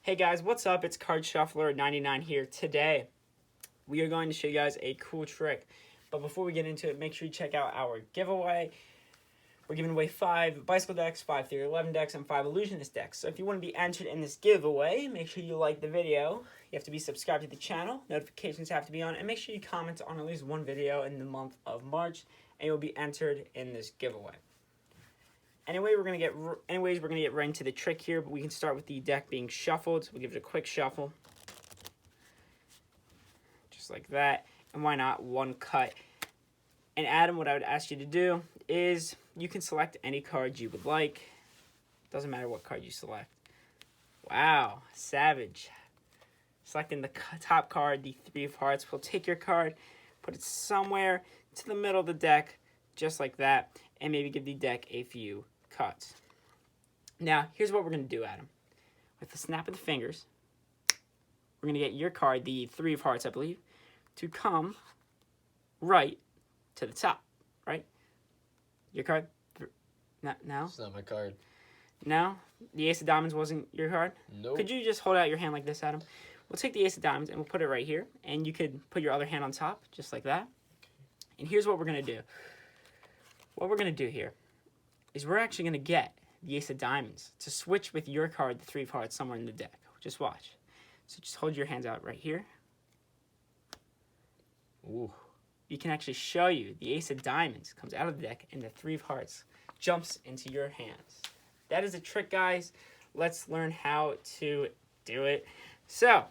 Hey guys, what's up? It's Card Shuffler 99 here. Today, we are going to show you guys a cool trick. But before we get into it, make sure you check out our giveaway. We're giving away 5 Bicycle decks, 5 Theory 11 decks, and 5 Illusionist decks. So if you want to be entered in this giveaway, make sure you like the video. You have to be subscribed to the channel. Notifications have to be on. And make sure you comment on at least one video in the month of March. And you'll be entered in this giveaway. Anyways, we're gonna get right into the trick here, but we can start with the deck being shuffled. So we'll give it a quick shuffle, just like that. And why not one cut? And Adam, what I would ask you to do is you can select any card you would like. Doesn't matter what card you select. Wow, savage. Selecting the top card, the 3 of hearts. We'll take your card, put it somewhere to the middle of the deck, just like that, and maybe give the deck a few cuts. Now, here's what we're going to do, Adam. With the snap of the fingers, we're going to get your card, the 3 of hearts, I believe, to come right to the top, right? Your card? No? It's not my card. No? The ace of diamonds wasn't your card? Nope. Could you just hold out your hand like this, Adam? We'll take the ace of diamonds and we'll put it right here. And you could put your other hand on top, just like that. And here's what we're going to do. What we're going to do here is we're actually going to get the ace of diamonds to switch with your card, the 3 of hearts, somewhere in the deck. Just watch. So just hold your hands out right here. Ooh. You can actually show you the ace of diamonds comes out of the deck and the 3 of hearts jumps into your hands. That is a trick, guys. Let's learn how to do it. So,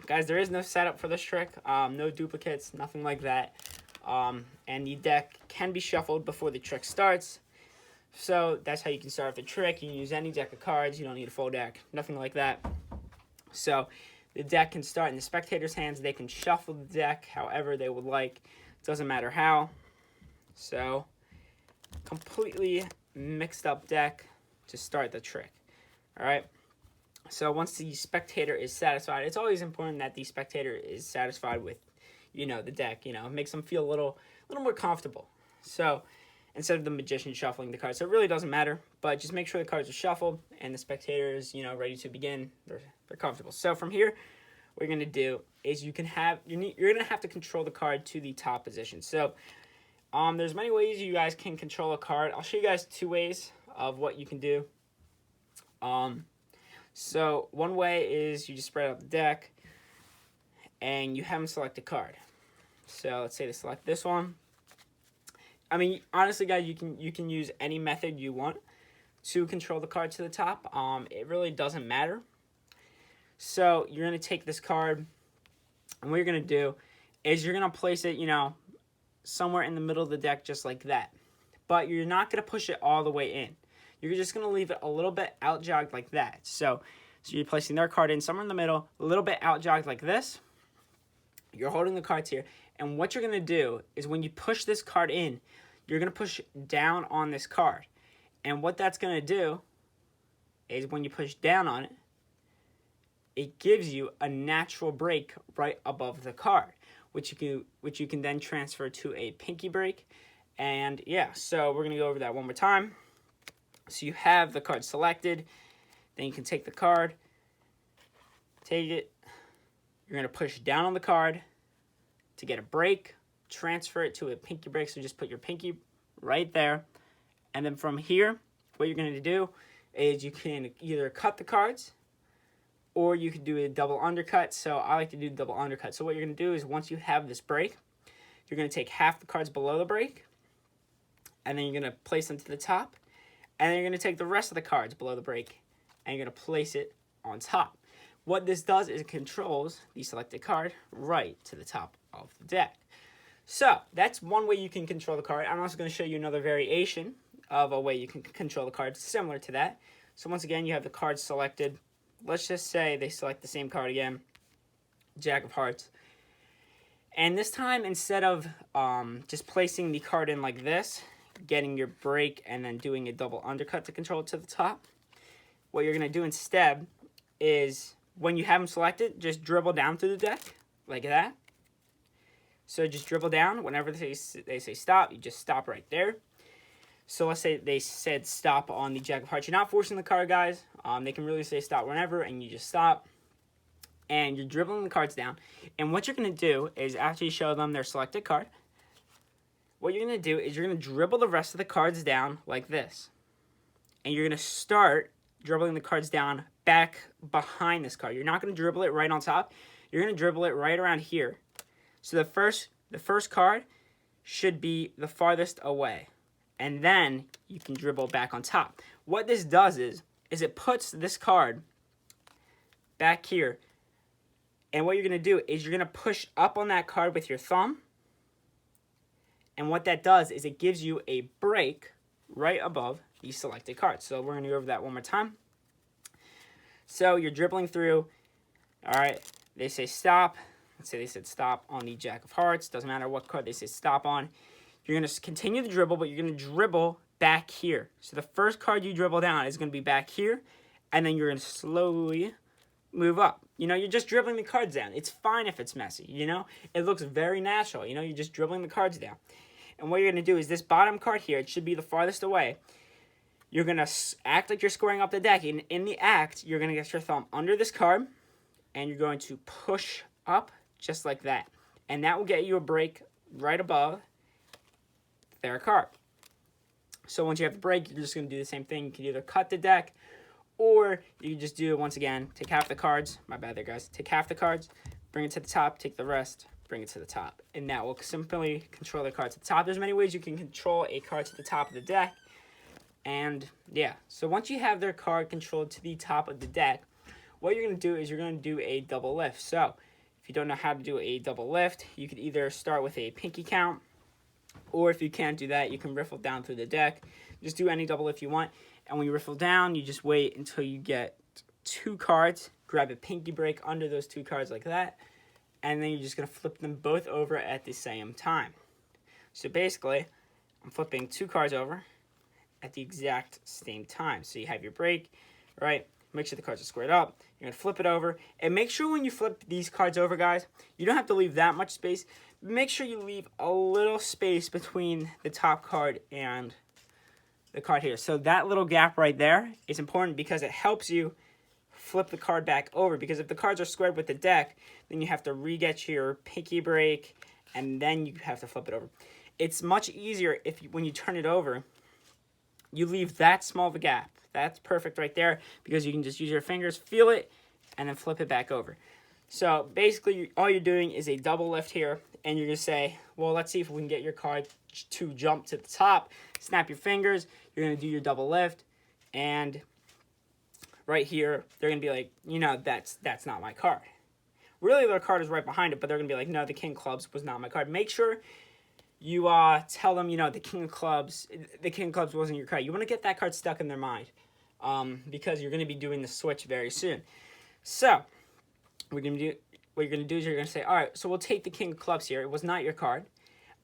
guys, there is no setup for this trick. No duplicates, nothing like that. And the deck can be shuffled before the trick starts. So that's how you can start the trick. You can use any deck of cards. You don't need a full deck. Nothing like that. So the deck can start in the spectator's hands. They can shuffle the deck however they would like. Doesn't matter how. So completely mixed up deck to start the trick. All right. So once the spectator is satisfied, it's always important that the spectator is satisfied with, the deck. It makes them feel a little more comfortable. So instead of the magician shuffling the cards, so it really doesn't matter. But just make sure the cards are shuffled and the spectator is, ready to begin. They're comfortable. So from here, what you're gonna do is you're gonna have to control the card to the top position. So there's many ways you guys can control a card. I'll show you guys 2 ways of what you can do. So one way is you just spread out the deck and you have them select a card. So let's say they select this one. I mean, honestly, guys, you can use any method you want to control the card to the top. It really doesn't matter. So you're going to take this card, and what you're going to do is you're going to place it, somewhere in the middle of the deck just like that. But you're not going to push it all the way in. You're just going to leave it a little bit out-jogged like that. So you're placing their card in somewhere in the middle, a little bit out-jogged like this. You're holding the cards here. And what you're going to do is when you push this card in, you're going to push down on this card. And what that's going to do is when you push down on it, it gives you a natural break right above the card, which you can then transfer to a pinky break. And yeah, so we're going to go over that one more time. So you have the card selected. Then you can take the card, take it. You're going to push down on the card to get a break, transfer it to a pinky break. So just put your pinky right there. And then from here, what you're going to do is you can either cut the cards or you could do a double undercut. So I like to do double undercut. So what you're going to do is once you have this break, you're going to take half the cards below the break, and then you're going to place them to the top. And then you're going to take the rest of the cards below the break, and you're going to place it on top. What this does is it controls the selected card right to the top of the deck. So that's one way you can control the card. I'm also going to show you another variation of a way you can control the card similar to that. So once again, you have the cards selected. Let's just say they select the same card again, Jack of Hearts. And this time, instead of just placing the card in like this, getting your break and then doing a double undercut to control it to the top, what you're going to do instead is when you have them selected, just dribble down through the deck like that. So just dribble down. Whenever they say stop, you just stop right there. So let's say they said stop on the Jack of Hearts. You're not forcing the card, guys. They can really say stop whenever, and you just stop. And you're dribbling the cards down. And what you're going to do is after you show them their selected card, what you're going to do is you're going to dribble the rest of the cards down like this. And you're going to start dribbling the cards down back behind this card. You're not going to dribble it right on top. You're going to dribble it right around here. So the first card should be the farthest away. And then you can dribble back on top. What this does is it puts this card back here. And what you're going to do is you're going to push up on that card with your thumb. And what that does is it gives you a break right above the selected card. So we're going to go over that one more time. So you're dribbling through. All right, they say stop. Let's say they said stop on the Jack of Hearts. Doesn't matter what card they say stop on. You're going to continue the dribble, but you're going to dribble back here. So the first card you dribble down is going to be back here. And then you're going to slowly move up. You know, you're just dribbling the cards down. It's fine if it's messy, you know? It looks very natural, you know? You're just dribbling the cards down. And what you're going to do is this bottom card here, it should be the farthest away. You're going to act like you're squaring up the deck. And in the act, you're going to get your thumb under this card, and you're going to push up just like that. And that will get you a break right above their card. So once you have the break, you're just going to do the same thing. You can either cut the deck, or you can just do it once again. Take half the cards. My bad there, guys. Take half the cards, bring it to the top, take the rest, bring it to the top. And that will simply control the card to the top. There's many ways you can control a card to the top of the deck. And yeah, so once you have their card controlled to the top of the deck, what you're going to do is you're going to do a double lift. So if you don't know how to do a double lift, you could either start with a pinky count, or if you can't do that, you can riffle down through the deck. Just do any double lift you want. And when you riffle down, you just wait until you get 2 cards. Grab a pinky break under those 2 cards like that. And then you're just going to flip them both over at the same time. So basically, I'm flipping 2 cards over at the exact same time. So you have your break, right? Make sure the cards are squared up. You're going to flip it over. And make sure when you flip these cards over, guys, you don't have to leave that much space. Make sure you leave a little space between the top card and the card here. So that little gap right there is important because it helps you flip the card back over. Because if the cards are squared with the deck, then you have to re-get your pinky break, and then you have to flip it over. It's much easier if when you turn it over, you leave that small of a gap. That's perfect right there because you can just use your fingers, feel it, and then flip it back over. So basically, all you're doing is a double lift here, and you're going to say, well, let's see if we can get your card to jump to the top. Snap your fingers. You're going to do your double lift, and right here, they're going to be like, you know, that's not my card. Really, their card is right behind it, but they're going to be like, no, the King of Clubs was not my card. Make sure you tell them, you know, the King of Clubs wasn't your card. You want to get that card stuck in their mind because you're going to be doing the switch very soon. So what you're going to do is you're going to say, all right, so we'll take the King of Clubs here. It was not your card.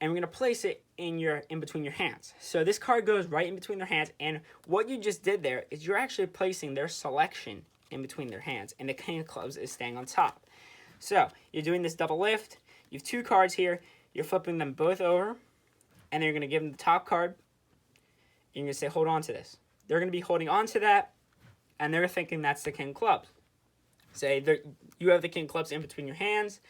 And we're going to place it in between your hands. So this card goes right in between their hands. And what you just did there is you're actually placing their selection in between their hands. And the King of Clubs is staying on top. So you're doing this double lift. You have 2 cards here. You're flipping them both over. And then you're going to give them the top card. You're going to say, hold on to this. They're going to be holding on to that. And they're thinking that's the King of Clubs. Say you have the King of Clubs in between your hands.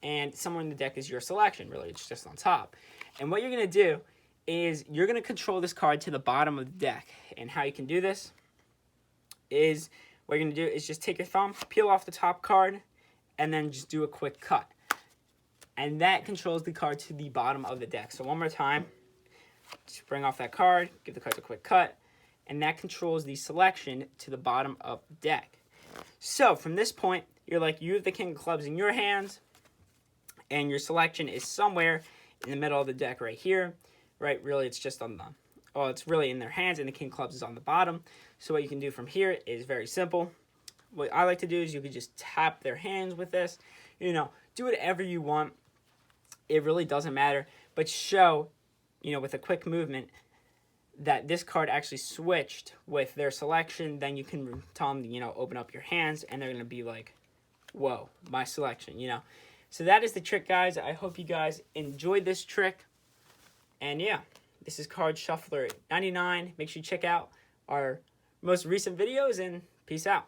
And somewhere in the deck is your selection. Really, it's just on top. And what you're going to do is you're going to control this card to the bottom of the deck. And how you can do this is what you're going to do is just take your thumb, peel off the top card, and then just do a quick cut. And that controls the card to the bottom of the deck. So one more time, just bring off that card, give the cards a quick cut, and that controls the selection to the bottom of the deck. So from this point, you're like, you have the King of Clubs in your hands, and your selection is somewhere in the middle of the deck right here, right? Really, it's just on it's really in their hands, and the King of Clubs is on the bottom. So what you can do from here is very simple. What I like to do is you could just tap their hands with this. You know, do whatever you want. It really doesn't matter. But show, you know, with a quick movement that this card actually switched with their selection. Then you can tell them, you know, open up your hands, and they're going to be like, whoa, my selection, you know. So that is the trick, guys. I hope you guys enjoyed this trick. And yeah, This is Card Shuffler 99. Make sure you check out our most recent videos, and peace out.